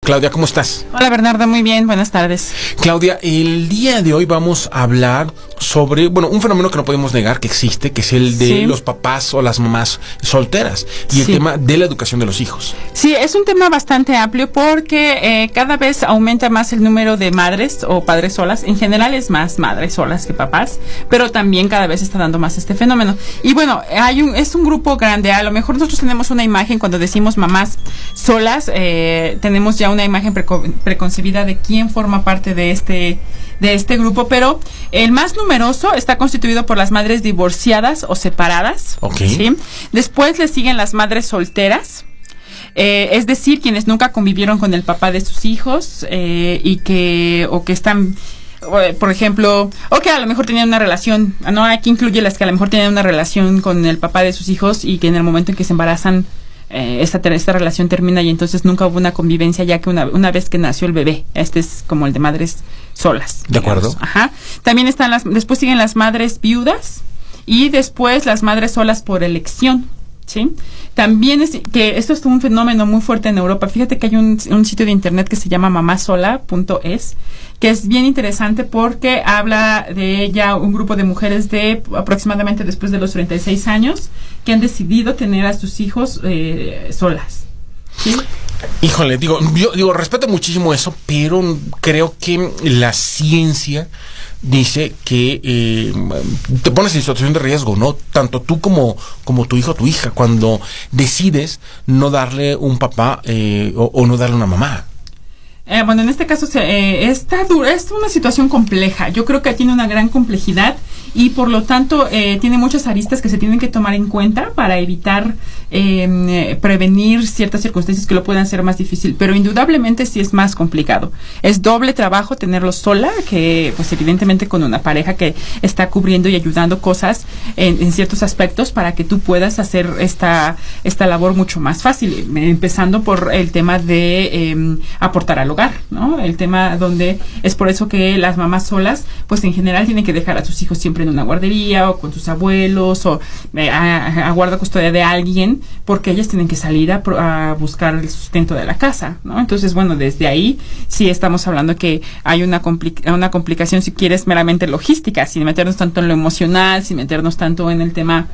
Claudia, ¿cómo estás? Hola Bernardo, muy bien, buenas tardes. Claudia, el día de hoy vamos a hablar sobre, un fenómeno que no podemos negar que existe, que es el de los papás o las mamás solteras y el tema de la educación de los hijos. Sí, es un tema bastante amplio porque cada vez aumenta más el número de madres o padres solas. En general es más madres solas que papás, pero también cada vez está dando más este fenómeno. Y bueno, es un grupo grande. A lo mejor nosotros tenemos una imagen cuando decimos mamás solas, tenemos ya una imagen preconcebida de quién forma parte de este grupo, pero el más numeroso está constituido por las madres divorciadas o separadas. Okay. ¿Sí? Después le siguen las madres solteras, es decir, quienes nunca convivieron con el papá de sus hijos y que están, por ejemplo, o que a lo mejor tenían una relación, no, aquí incluye las que a lo mejor tenían una relación con el papá de sus hijos y que en el momento en que se embarazan esta relación termina y entonces nunca hubo una convivencia, ya que una vez que nació el bebé. Este es como el de madres solas. De acuerdo. Ajá. También están después siguen las madres viudas y después las madres solas por elección. ¿Sí? También que esto es un fenómeno muy fuerte en Europa. Fíjate que hay un sitio de internet que se llama mamasola.es, que es bien interesante porque habla de ella un grupo de mujeres de aproximadamente después de los 36 años que han decidido tener a sus hijos solas. ¿Sí? Híjole, yo respeto muchísimo eso, pero creo que la ciencia dice que te pones en situación de riesgo, ¿no? Tanto tú como tu hijo o tu hija, cuando decides no darle un papá o no darle una mamá. Bueno, en este caso está duro, es una situación compleja. Yo creo que tiene una gran complejidad y por lo tanto tiene muchas aristas que se tienen que tomar en cuenta para evitar prevenir ciertas circunstancias que lo puedan hacer más difícil. Pero indudablemente sí es más complicado. Es doble trabajo tenerlo sola que pues evidentemente con una pareja que está cubriendo y ayudando cosas en ciertos aspectos para que tú puedas hacer esta labor mucho más fácil. Empezando por el tema de aportar al hogar, ¿no? El tema donde es por eso que las mamás solas, pues en general tienen que dejar a sus hijos siempre en una guardería o con sus abuelos o a guarda custodia de alguien, porque ellas tienen que salir a buscar el sustento de la casa, ¿no? Entonces, bueno, desde ahí sí estamos hablando que hay una complicación, si quieres, meramente logística, sin meternos tanto en lo emocional, sin meternos tanto en el tema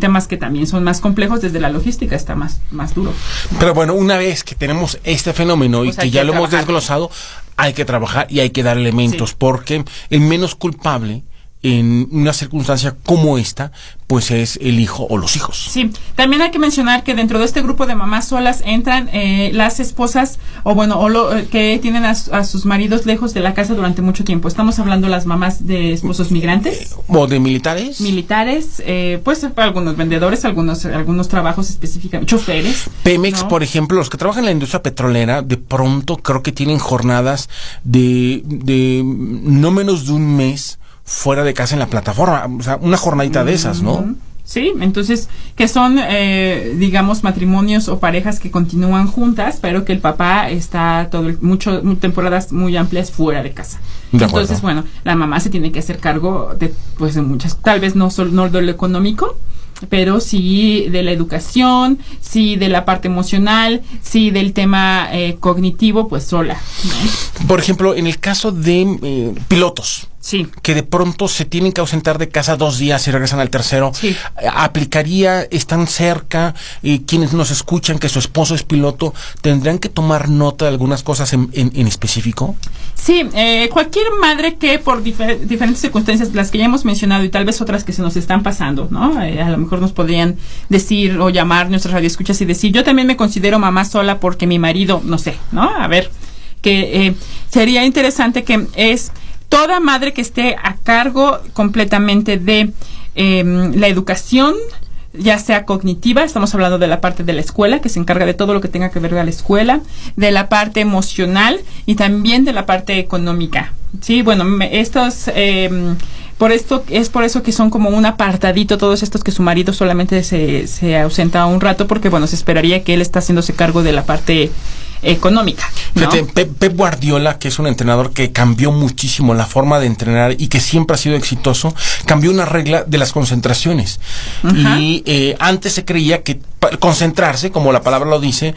temas que también son más complejos. Desde la logística está más duro. Pero bueno, una vez que tenemos este fenómeno pues y que ya lo hemos desglosado, hay que trabajar y hay que dar elementos, porque el menos culpable en una circunstancia como esta, pues es el hijo o los hijos. Sí, también hay que mencionar que dentro de este grupo de mamás solas entran las esposas que tienen a sus maridos lejos de la casa durante mucho tiempo. Estamos hablando de las mamás de esposos migrantes. ¿O de militares? Militares, pues algunos vendedores, algunos trabajos específicamente, choferes. Pemex, ¿no? Por ejemplo, los que trabajan en la industria petrolera, de pronto creo que tienen jornadas de no menos de un mes fuera de casa en la plataforma, o sea, una jornadita de esas, ¿no? Sí, entonces, que son, digamos, matrimonios o parejas que continúan juntas, pero que el papá está temporadas muy amplias fuera de casa. Entonces, bueno, la mamá se tiene que hacer cargo de muchas, tal vez no de lo económico, pero sí de la educación, sí de la parte emocional, sí del tema cognitivo, pues sola, ¿no? Por ejemplo, en el caso de pilotos, sí, que de pronto se tienen que ausentar de casa 2 días y regresan al tercero, sí. Están cerca, quienes nos escuchan que su esposo es piloto, ¿tendrán que tomar nota de algunas cosas en específico? Sí, cualquier madre que por diferentes circunstancias, las que ya hemos mencionado y tal vez otras que se nos están pasando, ¿no? A lo mejor nos podrían decir o llamar nuestras radioescuchas y decir, yo también me considero mamá sola porque mi marido, no sé, ¿no? A ver, que sería interesante que es toda madre que esté a cargo completamente de la educación, ya sea cognitiva, estamos hablando de la parte de la escuela, que se encarga de todo lo que tenga que ver con la escuela, de la parte emocional y también de la parte económica. Sí, bueno, por eso que son como un apartadito todos estos que su marido solamente se ausenta un rato, porque bueno, se esperaría que él está haciéndose cargo de la parte económica, ¿no? Fíjate, Pep Guardiola, que es un entrenador que cambió muchísimo la forma de entrenar y que siempre ha sido exitoso, cambió una regla de las concentraciones. Uh-huh. Y antes se creía que concentrarse, como la palabra lo dice,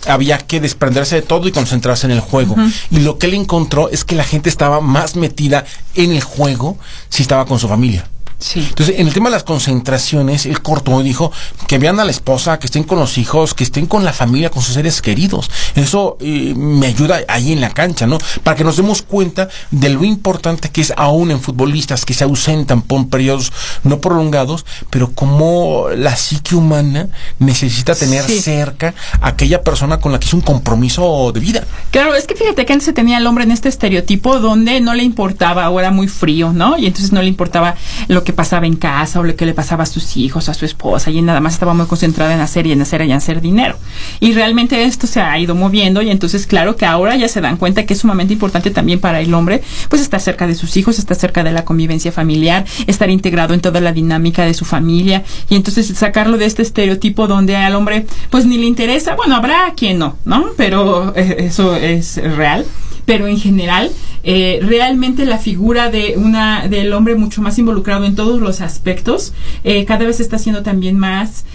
había que desprenderse de todo y concentrarse en el juego. Uh-huh. Y lo que él encontró es que la gente estaba más metida en el juego si estaba con su familia. Sí. Entonces, en el tema de las concentraciones, él cortó y dijo que vean a la esposa, que estén con los hijos, que estén con la familia, con sus seres queridos. Eso me ayuda ahí en la cancha, ¿no? Para que nos demos cuenta de lo importante que es aún en futbolistas que se ausentan por periodos no prolongados, pero como la psique humana necesita tener cerca a aquella persona con la que es un compromiso de vida. Claro, es que fíjate que antes se tenía al hombre en este estereotipo donde no le importaba, o era muy frío, ¿no? Y entonces no le importaba lo que pasaba en casa o lo que le pasaba a sus hijos, a su esposa, y nada más estaba muy concentrada en hacer dinero. Y realmente esto se ha ido moviendo, y entonces claro que ahora ya se dan cuenta que es sumamente importante también para el hombre, pues estar cerca de sus hijos, estar cerca de la convivencia familiar, estar integrado en toda la dinámica de su familia, y entonces sacarlo de este estereotipo donde al hombre pues ni le interesa, bueno, habrá quien no, pero eso es real. Pero en general, realmente la figura del hombre mucho más involucrado en todos los aspectos, cada vez está siendo también más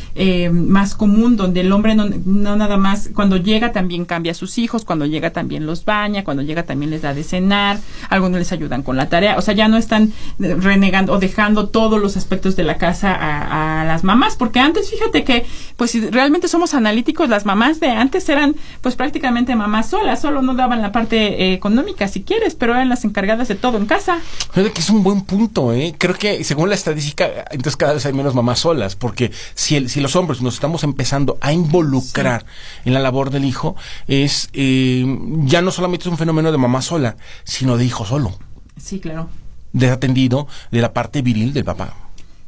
común, donde el hombre no nada más, cuando llega también cambia a sus hijos, cuando llega también los baña, cuando llega también les da de cenar, algunos les ayudan con la tarea, o sea, ya no están renegando o dejando todos los aspectos de la casa a las mamás, porque antes, fíjate que, pues si realmente somos analíticos, las mamás de antes eran pues prácticamente mamás solas, solo no daban la parte económica si quieres, pero eran las encargadas de todo en casa. Fíjate que es un buen punto, creo que según la estadística, entonces cada vez hay menos mamás solas, porque si los hombres nos estamos empezando a involucrar en la labor del hijo, es ya no solamente es un fenómeno de mamá sola, sino de hijo solo. Sí, claro. Desatendido de la parte viril del papá.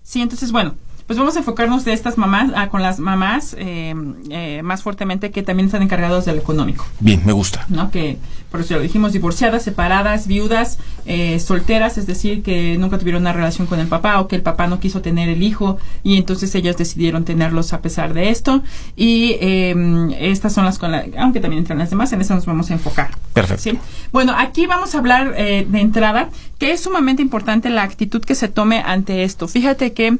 Sí, entonces, bueno, pues vamos a enfocarnos de estas mamás con las mamás más fuertemente, que también están encargados del económico. Bien, me gusta. ¿No? Que, por eso lo dijimos, divorciadas, separadas, viudas, solteras, es decir, que nunca tuvieron una relación con el papá, o que el papá no quiso tener el hijo y entonces ellas decidieron tenerlos a pesar de esto. Y estas son las aunque también entran las demás, en eso nos vamos a enfocar. Perfecto. ¿Sí? Bueno, aquí vamos a hablar de entrada que es sumamente importante la actitud que se tome ante esto. Fíjate que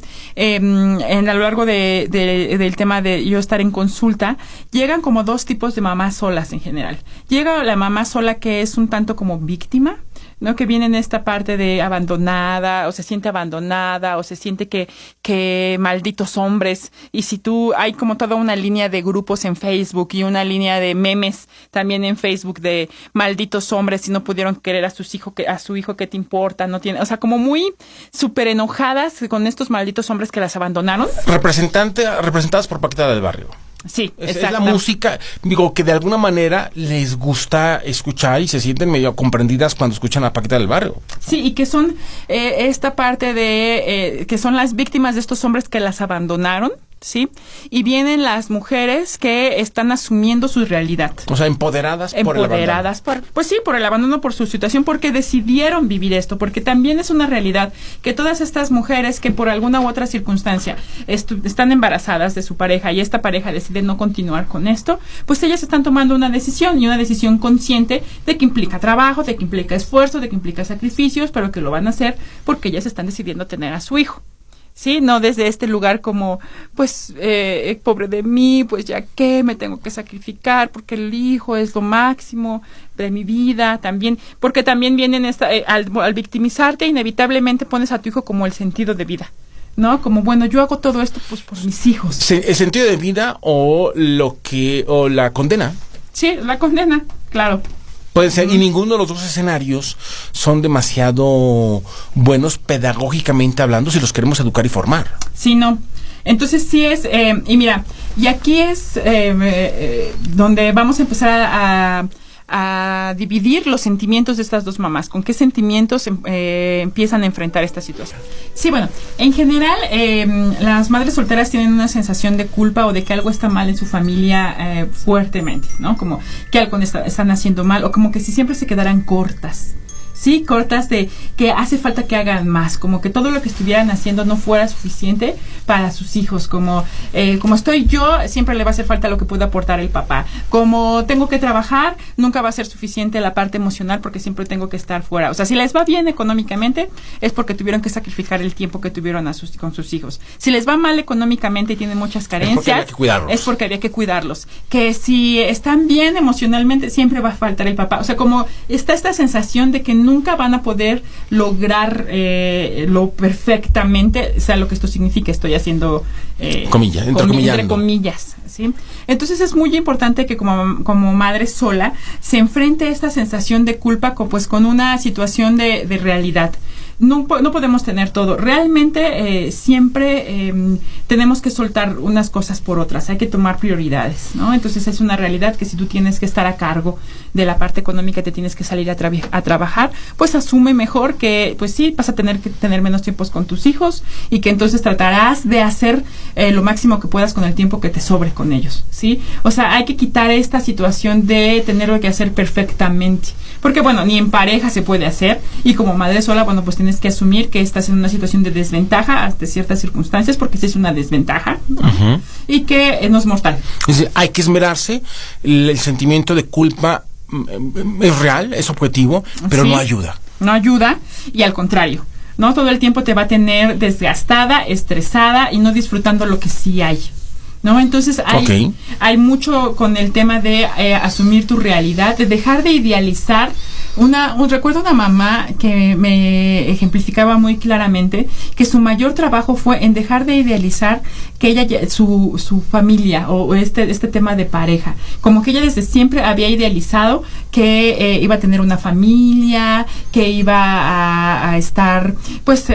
a lo largo del tema de yo estar en consulta, llegan como dos tipos de mamás solas en general. Llega la mamá sola que es un tanto como víctima, ¿no? Que viene en esta parte de abandonada, o se siente abandonada, o se siente que malditos hombres, y si hay como toda una línea de grupos en Facebook y una línea de memes también en Facebook de malditos hombres, si no pudieron querer a su hijo, ¿qué te importa? No tiene, o sea, como muy súper enojadas con estos malditos hombres que las abandonaron. Representadas por Paquita del Barrio. Sí, es la música, digo, que de alguna manera les gusta escuchar y se sienten medio comprendidas cuando escuchan a Paquita del Barrio. Sí, y que son esta parte de que son las víctimas de estos hombres que las abandonaron, ¿sí? Y vienen las mujeres que están asumiendo su realidad. O sea, empoderadas por el abandono. Por el abandono, por su situación, porque decidieron vivir esto, porque también es una realidad que todas estas mujeres que por alguna u otra circunstancia están embarazadas de su pareja y esta pareja decide no continuar con esto, pues ellas están tomando una decisión, y una decisión consciente de que implica trabajo, de que implica esfuerzo, de que implica sacrificios, pero que lo van a hacer porque ellas están decidiendo tener a su hijo. Sí, no desde este lugar como, pues, pobre de mí, pues ya que me tengo que sacrificar porque el hijo es lo máximo de mi vida, también, porque también vienen al victimizarte, inevitablemente pones a tu hijo como el sentido de vida, ¿no? Como, bueno, yo hago todo esto pues por mis hijos. ¿El sentido de vida o la condena? Sí, la condena, claro. Puede ser, y ninguno de los dos escenarios son demasiado buenos pedagógicamente hablando si los queremos educar y formar. Sí, no. Entonces sí es, y mira, y aquí es donde vamos a empezar a dividir los sentimientos de estas dos mamás. ¿Con qué sentimientos empiezan a enfrentar esta situación? Sí, bueno, en general las madres solteras tienen una sensación de culpa o de que algo está mal en su familia fuertemente, ¿no? Como que algo están haciendo mal, o como que si siempre se quedaran cortas. ¿sí? Cortas de que hace falta que hagan más, como que todo lo que estuvieran haciendo no fuera suficiente para sus hijos, como estoy yo, siempre le va a hacer falta lo que pueda aportar el papá, como tengo que trabajar, nunca va a ser suficiente la parte emocional porque siempre tengo que estar fuera. O sea, si les va bien económicamente es porque tuvieron que sacrificar el tiempo que tuvieron con sus hijos. Si les va mal económicamente y tienen muchas carencias, es porque había que cuidarlos. Que si están bien emocionalmente, siempre va a faltar el papá. O sea, como está esta sensación de que nunca van a poder lograr lo perfectamente, sea lo que esto signifique. Estoy haciendo entre comillas, ¿sí? Entonces es muy importante que como madre sola se enfrente a esta sensación de culpa con una situación de realidad. No podemos tener todo. Realmente siempre tenemos que soltar unas cosas por otras. Hay que tomar prioridades, ¿no? Entonces es una realidad que si tú tienes que estar a cargo de la parte económica, te tienes que salir a trabajar, pues asume mejor que, pues sí, vas a tener que tener menos tiempos con tus hijos y que entonces tratarás de hacer lo máximo que puedas con el tiempo que te sobre con ellos, ¿sí? O sea, hay que quitar esta situación de tenerlo que hacer perfectamente. Porque, bueno, ni en pareja se puede hacer y como madre sola, bueno, pues tienes que asumir que estás en una situación de desventaja ante ciertas circunstancias, porque sí es una desventaja, ¿no? Uh-huh. Y que no es mortal. Es decir, hay que esmerarse, el sentimiento de culpa es real, es objetivo, pero sí, no ayuda. No ayuda y al contrario, ¿no? Todo el tiempo te va a tener desgastada, estresada y no disfrutando lo que sí hay, ¿no? Entonces hay mucho con el tema de asumir tu realidad, de dejar de idealizar. Recuerdo una mamá que me ejemplificaba muy claramente que su mayor trabajo fue en dejar de idealizar que ella, su familia o este tema de pareja, como que ella desde siempre había idealizado que iba a tener una familia, que iba a estar pues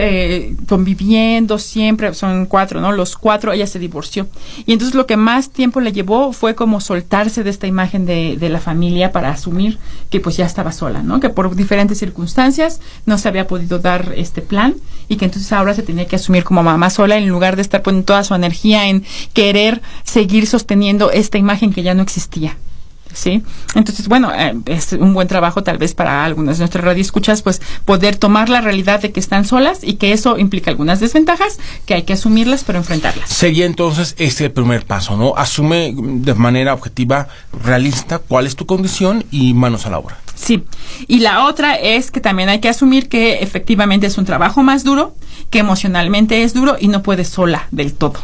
conviviendo siempre, son 4, ¿no? Los 4, ella se divorció y entonces lo que más tiempo le llevó fue como soltarse de esta imagen de la familia para asumir que pues ya estaba sola, ¿no? Que por diferentes circunstancias no se había podido dar este plan y que entonces ahora se tenía que asumir como mamá sola en lugar de estar poniendo toda su energía en querer seguir sosteniendo esta imagen que ya no existía, ¿sí? Entonces, bueno, es un buen trabajo tal vez para algunas de nuestras radioescuchas, pues poder tomar la realidad de que están solas y que eso implica algunas desventajas, que hay que asumirlas pero enfrentarlas. Sería entonces el primer paso, ¿no? Asume de manera objetiva, realista, cuál es tu condición y manos a la obra. Sí, y la otra es que también hay que asumir que efectivamente es un trabajo más duro, que emocionalmente es duro y no puedes sola del todo,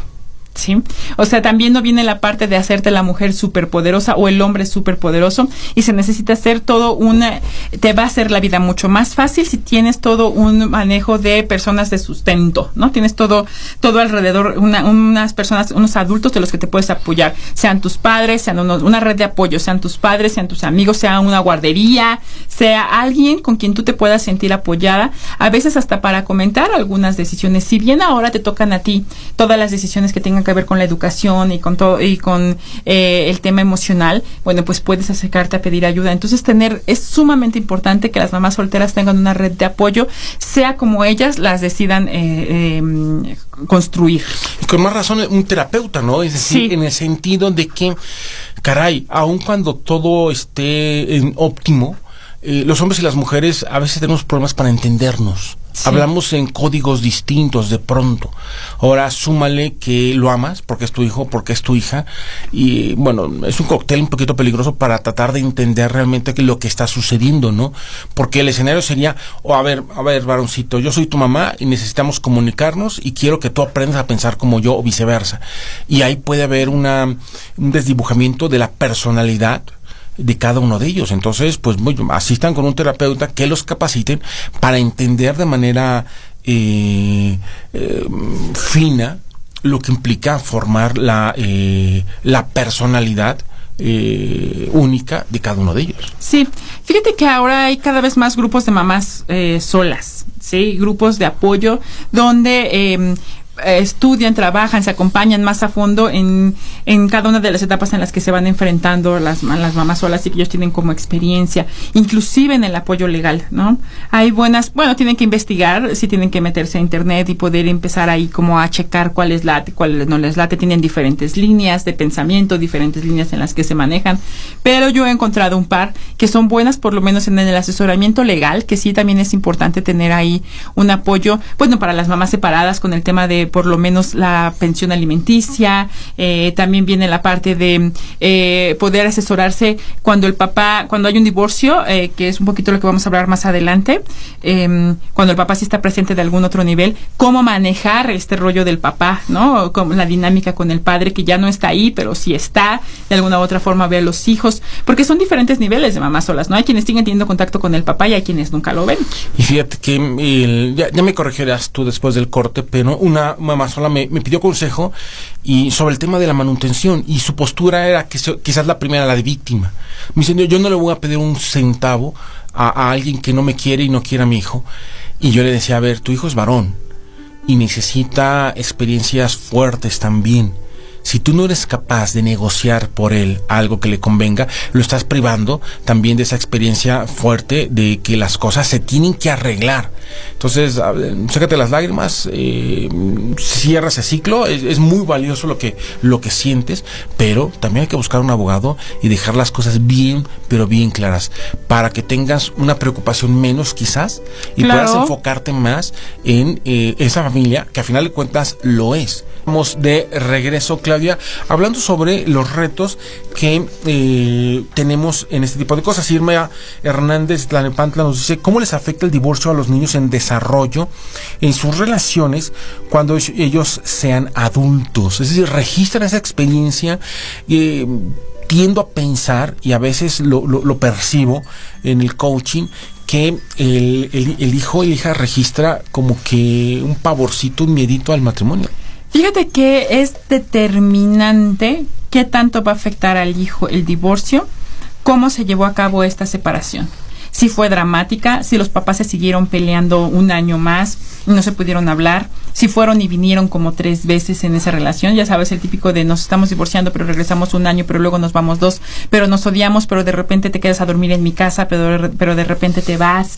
¿sí? O sea, también no viene la parte de hacerte la mujer superpoderosa o el hombre superpoderoso y se necesita hacer te va a hacer la vida mucho más fácil si tienes todo un manejo de personas de sustento, ¿no? Tienes todo alrededor, unas personas, unos adultos de los que te puedes apoyar, sean tus padres, sean una red de apoyo, sean tus padres, sean tus amigos, sea una guardería, sea alguien con quien tú te puedas sentir apoyada, a veces hasta para comentar algunas decisiones. Si bien ahora te tocan a ti todas las decisiones que tengan que ver con la educación y con todo y con el tema emocional, bueno, pues puedes acercarte a pedir ayuda. Entonces es sumamente importante que las mamás solteras tengan una red de apoyo, sea como ellas las decidan construir. Y con más razón un terapeuta, ¿no? Es decir, sí, en el sentido de que, caray, aun cuando todo esté en óptimo, los hombres y las mujeres a veces tenemos problemas para entendernos. Sí. Hablamos en códigos distintos de pronto. Ahora súmale que lo amas porque es tu hijo, porque es tu hija. Y bueno, es un cóctel un poquito peligroso para tratar de entender realmente lo que está sucediendo, ¿no? Porque el escenario sería, a ver, varoncito, yo soy tu mamá y necesitamos comunicarnos y quiero que tú aprendas a pensar como yo o viceversa. Y ahí puede haber un desdibujamiento de la personalidad de cada uno de ellos. Entonces, pues asistan con un terapeuta que los capaciten para entender de manera fina lo que implica formar la personalidad única de cada uno de ellos. Sí, fíjate que ahora hay cada vez más grupos de mamás solas, ¿sí? Grupos de apoyo donde estudian, trabajan, se acompañan más a fondo en cada una de las etapas en las que se van enfrentando las mamás solas y que ellos tienen como experiencia, inclusive en el apoyo legal, ¿no? Hay tienen que investigar, sí tienen que meterse a internet y poder empezar ahí como a checar cuáles late, cuáles no les late, tienen diferentes líneas de pensamiento, diferentes líneas en las que se manejan, pero yo he encontrado un par que son buenas por lo menos en el asesoramiento legal, que sí también es importante tener ahí un apoyo, bueno, para las mamás separadas con el tema de por lo menos la pensión alimenticia, también viene la parte de poder asesorarse cuando hay un divorcio, que es un poquito lo que vamos a hablar más adelante, cuando el papá sí está presente de algún otro nivel, cómo manejar este rollo del papá, ¿no? Como la dinámica con el padre que ya no está ahí, pero sí está, de alguna u otra forma ve a los hijos, porque son diferentes niveles de mamás solas, ¿no? Hay quienes siguen teniendo contacto con el papá y hay quienes nunca lo ven. Y fíjate que ya me corregirás tú después del corte, pero una mamá sola me pidió consejo y sobre el tema de la manutención, y su postura era que quizás la primera, la de víctima. Me dice, yo no le voy a pedir un centavo a alguien que no me quiere y no quiere a mi hijo. Y yo le decía, a ver, tu hijo es varón y necesita experiencias fuertes también. Si tú no eres capaz de negociar por él algo que le convenga, lo estás privando también de esa experiencia fuerte de que las cosas se tienen que arreglar. Entonces, sácate las lágrimas, cierra ese ciclo, es muy valioso lo que sientes, pero también hay que buscar un abogado y dejar las cosas bien, pero bien claras, para que tengas una preocupación menos quizás y puedas enfocarte más en esa familia, que a final de cuentas lo es. Vamos de regreso, Claudia, hablando sobre los retos que tenemos en este tipo de cosas. Irma Hernández Tlanepantla nos dice, ¿cómo les afecta el divorcio a los niños en desarrollo en sus relaciones cuando ellos sean adultos? Es decir, registran esa experiencia. Tiendo a pensar, y a veces lo percibo en el coaching, que el hijo o la hija registra como que un pavorcito, un miedito al matrimonio. Fíjate que es determinante qué tanto va a afectar al hijo el divorcio, cómo se llevó a cabo esta separación. Si fue dramática, si los papás se siguieron peleando un año más, no se pudieron hablar, si fueron y vinieron como 3 veces en esa relación, ya sabes, el típico de nos estamos divorciando, pero regresamos un año, pero luego nos vamos 2, pero nos odiamos, pero de repente te quedas a dormir en mi casa, pero de repente te vas,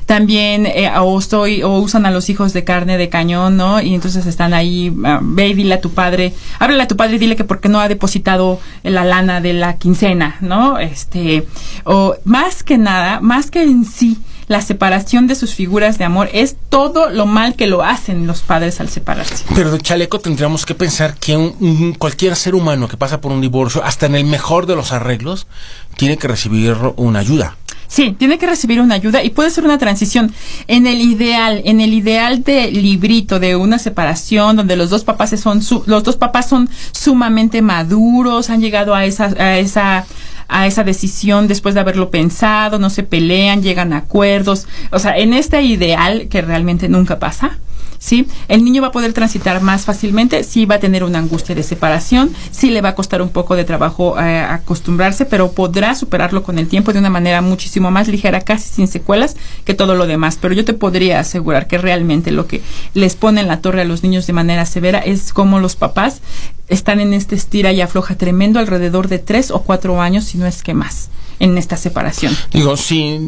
también, o usan a los hijos de carne de cañón, ¿no? Y entonces están ahí, ve y dile a tu padre, háblale a tu padre y dile que por qué no ha depositado la lana de la quincena, ¿no? O más que nada, más que en sí, la separación de sus figuras de amor es todo lo mal que lo hacen los padres al separarse. Pero de chaleco tendríamos que pensar que cualquier ser humano que pasa por un divorcio, hasta en el mejor de los arreglos, tiene que recibir una ayuda. Sí, tiene que recibir una ayuda y puede ser una transición. En el ideal de librito de una separación donde los dos papás son sumamente maduros, han llegado a esa decisión después de haberlo pensado, no se pelean, llegan a acuerdos. O sea, en este ideal que realmente nunca pasa, ¿sí? El niño va a poder transitar más fácilmente, sí va a tener una angustia de separación, sí le va a costar un poco de trabajo acostumbrarse, pero podrá superarlo con el tiempo de una manera muchísimo más ligera, casi sin secuelas, que todo lo demás. Pero yo te podría asegurar que realmente lo que les pone en la torre a los niños de manera severa es cómo los papás están en este estira y afloja tremendo alrededor de 3 o 4 años, si no es que más, en esta separación. Digo, sí,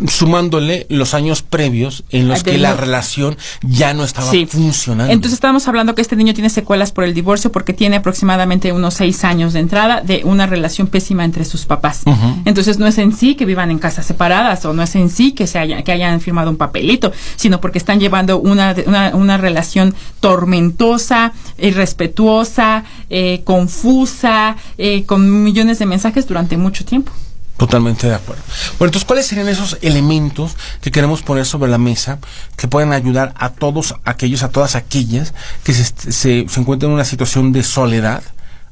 sumándole los años previos en los que la relación ya no estaba funcionando. Entonces estamos hablando que este niño tiene secuelas por el divorcio porque tiene aproximadamente unos 6 años de entrada de una relación pésima entre sus papás. Uh-huh. Entonces no es en sí que vivan en casas separadas o no es en sí que hayan firmado un papelito, sino porque están llevando una relación tormentosa, irrespetuosa, confusa, con millones de mensajes durante mucho tiempo. Totalmente de acuerdo. Bueno, entonces, ¿cuáles serían esos elementos que queremos poner sobre la mesa que pueden ayudar a todas aquellas que se encuentran en una situación de soledad,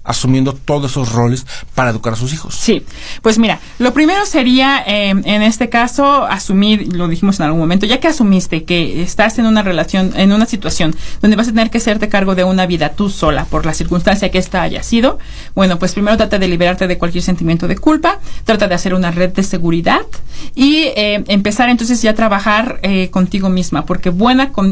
asumiendo todos esos roles para educar a sus hijos? Sí, pues mira, lo primero sería, en este caso, asumir, lo dijimos en algún momento, ya que asumiste que estás en una relación, en una situación donde vas a tener que hacerte cargo de una vida tú sola, por la circunstancia que esta haya sido, bueno, pues primero trata de liberarte de cualquier sentimiento de culpa, trata de hacer una red de seguridad, y empezar entonces ya a trabajar contigo misma, porque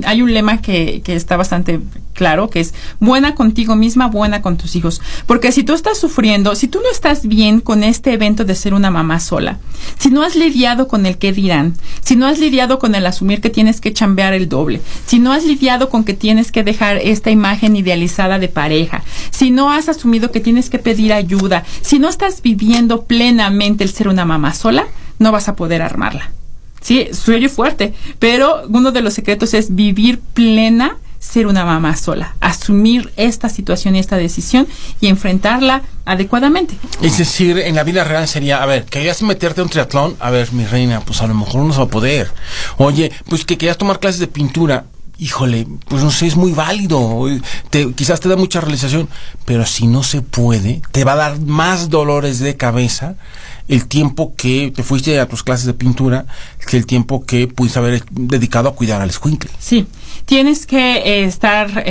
hay un lema que está bastante claro, que es buena contigo misma, buena con tus hijos, porque si tú estás sufriendo, si tú no estás bien con este evento de ser una mamá sola, si no has lidiado con el qué dirán, si no has lidiado con el asumir que tienes que chambear el doble, si no has lidiado con que tienes que dejar esta imagen idealizada de pareja, si no has asumido que tienes que pedir ayuda, si no estás viviendo plenamente el ser una mamá sola, no vas a poder armarla. Sí, soy fuerte, pero uno de los secretos es vivir plena, ser una mamá sola, asumir esta situación y esta decisión y enfrentarla adecuadamente. Es decir, en la vida real sería, a ver, ¿querías meterte a un triatlón? A ver, mi reina, pues a lo mejor no se va a poder. Oye, pues que querías tomar clases de pintura. Híjole, pues no sé, es muy válido, quizás te da mucha realización, pero si no se puede, te va a dar más dolores de cabeza el tiempo que te fuiste a tus clases de pintura que el tiempo que pudiste haber dedicado a cuidar al escuincle. Sí, tienes que estar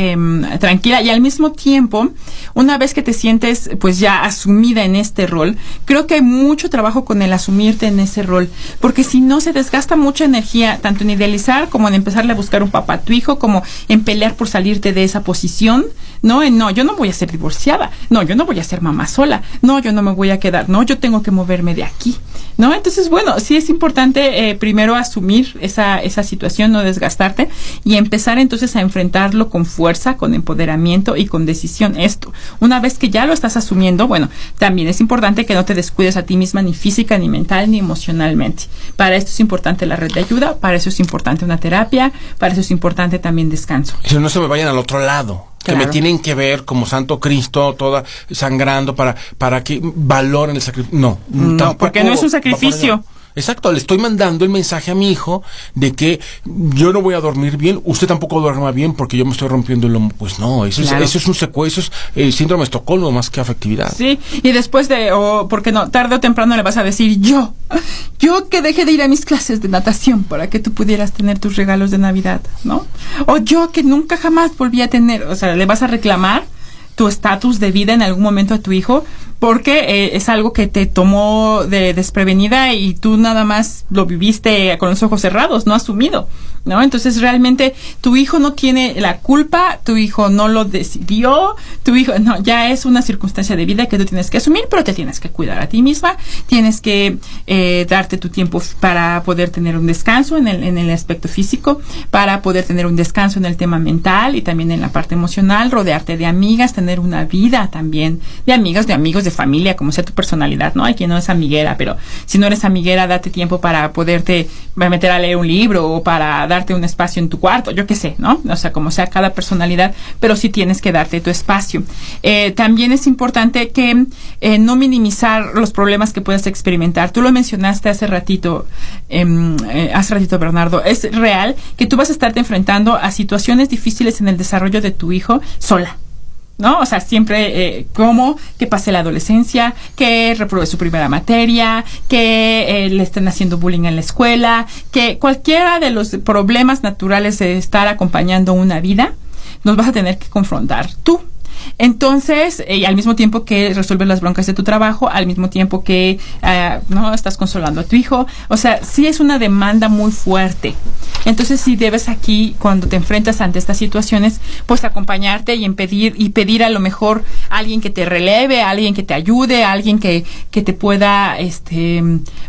tranquila y al mismo tiempo, una vez que te sientes pues ya asumida en este rol, creo que hay mucho trabajo con el asumirte en ese rol, porque si no se desgasta mucha energía, tanto en idealizar como en empezarle a buscar un papá a tu hijo, como en pelear por salirte de esa posición, no, yo no voy a ser divorciada, no, yo no voy a ser mamá sola, no, yo no me voy a quedar, no, yo tengo que moverme de aquí, ¿no? Entonces, bueno, sí es importante primero asumir esa situación, no desgastarte y empezar entonces a enfrentarlo con fuerza, con empoderamiento y con decisión. Esto, una vez que ya lo estás asumiendo, bueno, también es importante que no te descuides a ti misma ni física, ni mental, ni emocionalmente. Para esto es importante la red de ayuda, para eso es importante una terapia, para eso es importante también descanso. Si no se me vayan al otro lado. Que me tienen que ver como Santo Cristo, toda sangrando para que valoren el sacrificio. No, porque no es un sacrificio. Exacto, le estoy mandando el mensaje a mi hijo de que yo no voy a dormir bien, usted tampoco duerma bien porque yo me estoy rompiendo el lomo. Pues no, eso es un secuestro, eso es síndrome de Estocolmo más que afectividad. Sí, y después porque no, tarde o temprano le vas a decir yo que dejé de ir a mis clases de natación para que tú pudieras tener tus regalos de Navidad, ¿no? O yo que nunca jamás volví a tener, o sea, le vas a reclamar tu estatus de vida en algún momento a tu hijo porque es algo que te tomó de desprevenida y tú nada más lo viviste con los ojos cerrados, no asumido, ¿no? Entonces realmente tu hijo no tiene la culpa, tu hijo no lo decidió, tu hijo, no, ya es una circunstancia de vida que tú tienes que asumir, pero te tienes que cuidar a ti misma, tienes que darte tu tiempo para poder tener un descanso en el aspecto físico, para poder tener un descanso en el tema mental y también en la parte emocional, rodearte de amigas, tener una vida también de amigas, de amigos, de familia, como sea tu personalidad, ¿no? Hay quien no es amiguera, pero si no eres amiguera, date tiempo para poderte meter a leer un libro o para darte un espacio en tu cuarto, yo qué sé, ¿no? O sea, como sea cada personalidad, pero sí tienes que darte tu espacio. También es importante que no minimizar los problemas que puedas experimentar. Tú lo mencionaste hace ratito, Bernardo. Es real que tú vas a estarte enfrentando a situaciones difíciles en el desarrollo de tu hijo sola, ¿no? O sea, siempre como que pase la adolescencia, que repruebe su primera materia, que le estén haciendo bullying en la escuela, que cualquiera de los problemas naturales de estar acompañando una vida, nos vas a tener que confrontar tú. Entonces, al mismo tiempo que resuelves las broncas de tu trabajo, al mismo tiempo que no estás consolando a tu hijo, o sea, sí es una demanda muy fuerte. Entonces, sí debes aquí, cuando te enfrentas ante estas situaciones, pues acompañarte y pedir a lo mejor a alguien que te releve, a alguien que te ayude, a alguien que te pueda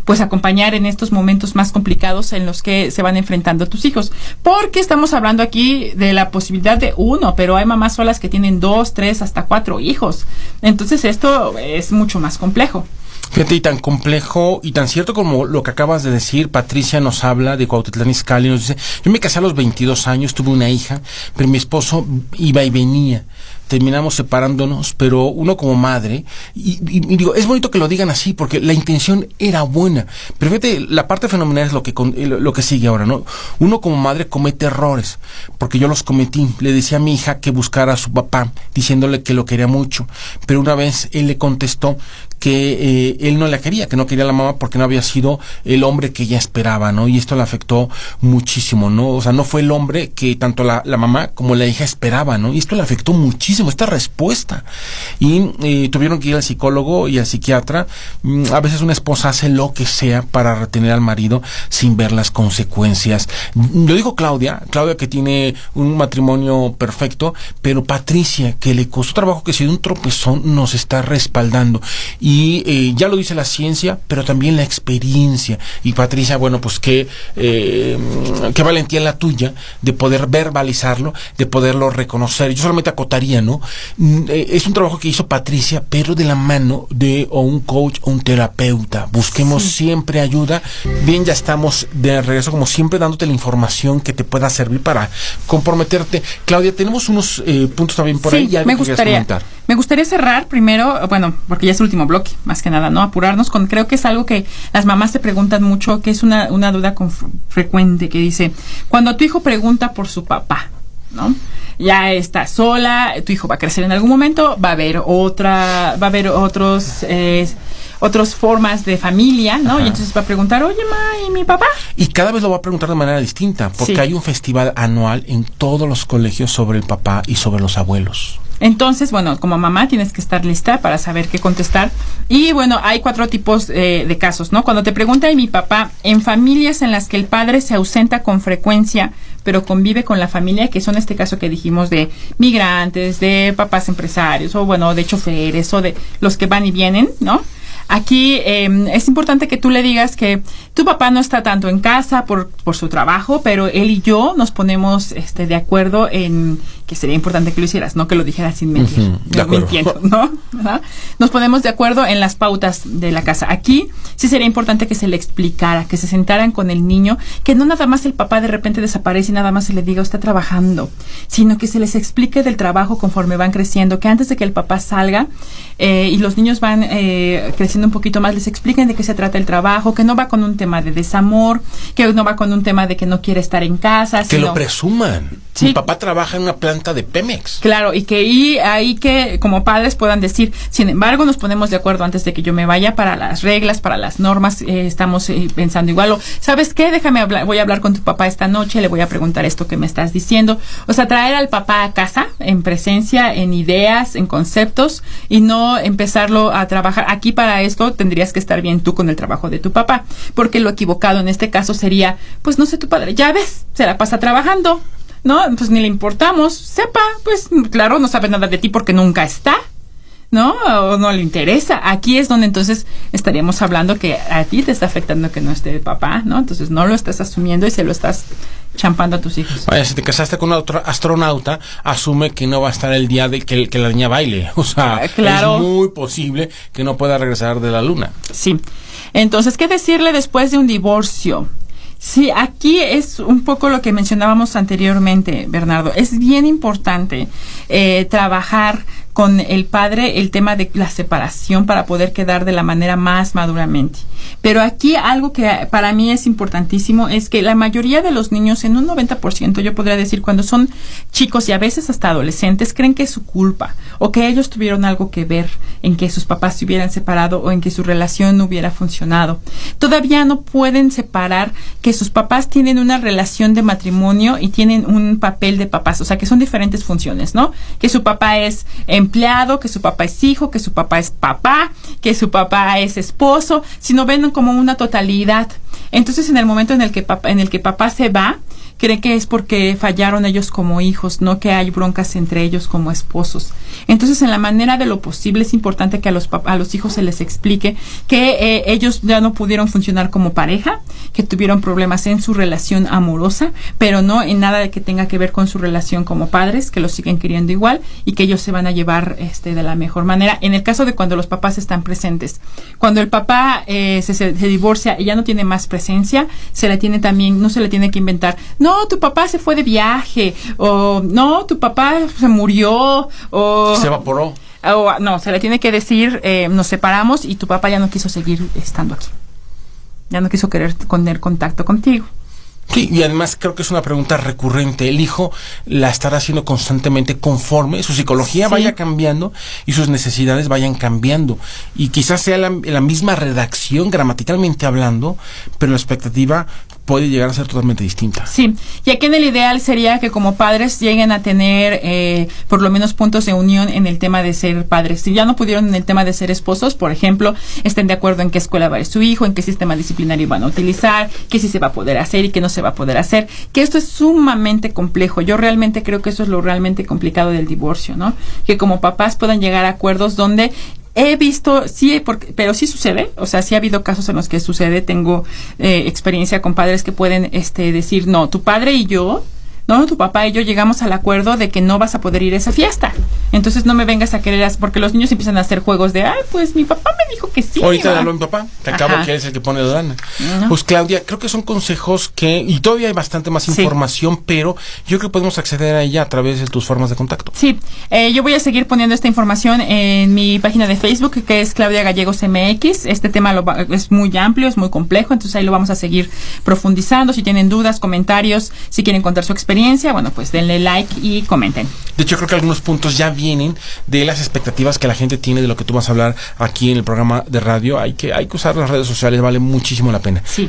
pues acompañar en estos momentos más complicados en los que se van enfrentando tus hijos. Porque estamos hablando aquí de la posibilidad de uno, pero hay mamás solas que tienen 2, 3, hasta 4 hijos. Entonces esto es mucho más complejo. Fíjate, y tan complejo y tan cierto como lo que acabas de decir. Patricia nos habla de Cuautitlán Izcalli, nos dice: yo me casé a los 22 años, tuve una hija, pero mi esposo iba y venía. Terminamos separándonos, pero uno como madre, y digo, es bonito que lo digan así, porque la intención era buena, pero fíjate, la parte fenomenal es lo que sigue ahora, ¿no? Uno como madre comete errores, porque yo los cometí. Le decía a mi hija que buscara a su papá, diciéndole que lo quería mucho, pero una vez él le contestó que él no la quería, que no quería a la mamá porque no había sido el hombre que ella esperaba, ¿no? Y esto le afectó muchísimo, ¿no? O sea, no fue el hombre que tanto la mamá como la hija esperaba, ¿no? Y esto le afectó muchísimo, esta respuesta. Y tuvieron que ir al psicólogo y al psiquiatra. A veces una esposa hace lo que sea para retener al marido sin ver las consecuencias. Lo digo Claudia que tiene un matrimonio perfecto, pero Patricia, que le costó trabajo, que ha sido un tropezón, nos está respaldando. Y ya lo dice la ciencia, pero también la experiencia. Y Patricia, bueno, pues qué valentía la tuya de poder verbalizarlo, de poderlo reconocer. Yo solamente acotaría, ¿no? Es un trabajo que hizo Patricia, pero de la mano de o un coach o un terapeuta. Busquemos siempre ayuda. Bien, ya estamos de regreso, como siempre, dándote la información que te pueda servir para comprometerte. Claudia, tenemos unos puntos también por ahí. Me gustaría cerrar primero, bueno, porque ya es el último bloque, más que nada, ¿no? Apurarnos con, creo que es algo que las mamás se preguntan mucho, que es una duda frecuente, que dice, cuando tu hijo pregunta por su papá, ¿no? Ya está sola, tu hijo va a crecer en algún momento, va a haber otras formas de familia, ¿no? Ajá. Y entonces va a preguntar, oye, ma, ¿y mi papá? Y cada vez lo va a preguntar de manera distinta, porque hay un festival anual en todos los colegios sobre el papá y sobre los abuelos. Entonces, bueno, como mamá tienes que estar lista para saber qué contestar. Y bueno, hay 4 tipos de casos, ¿no? Cuando te pregunta de mi papá, en familias en las que el padre se ausenta con frecuencia, pero convive con la familia, que son este caso que dijimos de migrantes, de papás empresarios, o bueno, de choferes, o de los que van y vienen, ¿no? Aquí es importante que tú le digas que tu papá no está tanto en casa por su trabajo, pero él y yo nos ponemos de acuerdo en que sería importante que lo hicieras, no que lo dijeras sin mentir, mintiendo, ¿no? ¿verdad? Nos ponemos de acuerdo en las pautas de la casa. Aquí sí sería importante que se le explicara, que se sentaran con el niño, que no nada más el papá de repente desaparece y nada más se le diga está trabajando, sino que se les explique del trabajo conforme van creciendo, que antes de que el papá salga y los niños van creciendo un poquito más, les expliquen de qué se trata el trabajo, que no va con un tema de desamor, que no va con un tema de que no quiere estar en casa. Que lo presuman. Sí. Mi papá trabaja en una planta de Pemex. Claro, y ahí que como padres puedan decir, sin embargo, nos ponemos de acuerdo antes de que yo me vaya para las reglas, para las normas, estamos pensando igual. O, ¿sabes qué? Voy a hablar con tu papá esta noche, le voy a preguntar esto que me estás diciendo. O sea, traer al papá a casa, en presencia, en ideas, en conceptos, y no empezarlo a trabajar. Aquí para esto tendrías que estar bien tú con el trabajo de tu papá, porque lo equivocado en este caso sería, pues no sé, tu padre, ya ves, se la pasa trabajando, ¿no? Pues ni le importamos, sepa, pues claro, no sabe nada de ti porque nunca está, ¿no? O no le interesa. Aquí es donde entonces estaríamos hablando que a ti te está afectando que no esté el papá, ¿no? Entonces no lo estás asumiendo y se lo estás champando a tus hijos. Oye, si te casaste con otro astronauta, asume que no va a estar el día de que la niña baile. O sea, claro, es muy posible que no pueda regresar de la luna. Sí. Entonces, ¿qué decirle después de un divorcio? Sí, aquí es un poco lo que mencionábamos anteriormente, Bernardo. Es bien importante trabajar con el padre el tema de la separación para poder quedar de la manera más maduramente. Pero aquí algo que para mí es importantísimo es que la mayoría de los niños, en un 90%, yo podría decir, cuando son chicos y a veces hasta adolescentes, creen que es su culpa o que ellos tuvieron algo que ver en que sus papás se hubieran separado o en que su relación no hubiera funcionado. Todavía no pueden separar que sus papás tienen una relación de matrimonio y tienen un papel de papás, o sea, que son diferentes funciones, ¿no? Que su papá es empleado, que su papá es hijo, que su papá es papá, que su papá es esposo, sino ven como una totalidad. Entonces, en el momento en el que papá se va, creen que es porque fallaron ellos como hijos, no que hay broncas entre ellos como esposos. Entonces, en la manera de lo posible, es importante que a los hijos se les explique que ellos ya no pudieron funcionar como pareja, que tuvieron problemas en su relación amorosa, pero no en nada que tenga que ver con su relación como padres, que los siguen queriendo igual y que ellos se van a llevar de la mejor manera. En el caso de cuando los papás están presentes, cuando el papá se divorcia y ya no tiene más presencia, no se le tiene que inventar, no, tu papá se fue de viaje, o no, tu papá se murió, o se evaporó. O, no, se le tiene que decir, nos separamos y tu papá ya no quiso seguir estando aquí. Ya no quiso tener contacto contigo. Sí, y además creo que es una pregunta recurrente. El hijo la estará haciendo constantemente conforme su psicología vaya cambiando y sus necesidades vayan cambiando. Y quizás sea la misma redacción gramaticalmente hablando, pero la expectativa puede llegar a ser totalmente distinta. Sí, y aquí en el ideal sería que como padres lleguen a tener por lo menos puntos de unión en el tema de ser padres. Si ya no pudieron en el tema de ser esposos, por ejemplo, estén de acuerdo en qué escuela va a ir su hijo, en qué sistema disciplinario van a utilizar, qué sí se va a poder hacer y qué no se va a poder hacer, que esto es sumamente complejo. Yo realmente creo que eso es lo realmente complicado del divorcio, ¿no? Que como papás puedan llegar a acuerdos donde he visto, sí, pero sí sucede, o sea, sí ha habido casos en los que sucede. Tengo experiencia con padres que pueden decir, no, tu padre y yo, no, tu papá y yo llegamos al acuerdo de que no vas a poder ir a esa fiesta. Entonces no me vengas a querer, porque los niños empiezan a hacer juegos de, ay, pues mi papá me dijo que sí. Ahorita le habló a mi papá, que acabo que es el que pone la lana. Pues Claudia, creo que son consejos y todavía hay bastante más información, pero yo creo que podemos acceder a ella a través de tus formas de contacto. Sí, yo voy a seguir poniendo esta información en mi página de Facebook, que es Claudia Gallegos MX. Este tema es muy amplio, es muy complejo, entonces ahí lo vamos a seguir profundizando. Si tienen dudas, comentarios, si quieren contar su experiencia, bueno, pues denle like y comenten. De hecho, creo que algunos puntos ya vienen de las expectativas que la gente tiene de lo que tú vas a hablar aquí en el programa de radio. Hay que usar las redes sociales, vale muchísimo la pena. Sí.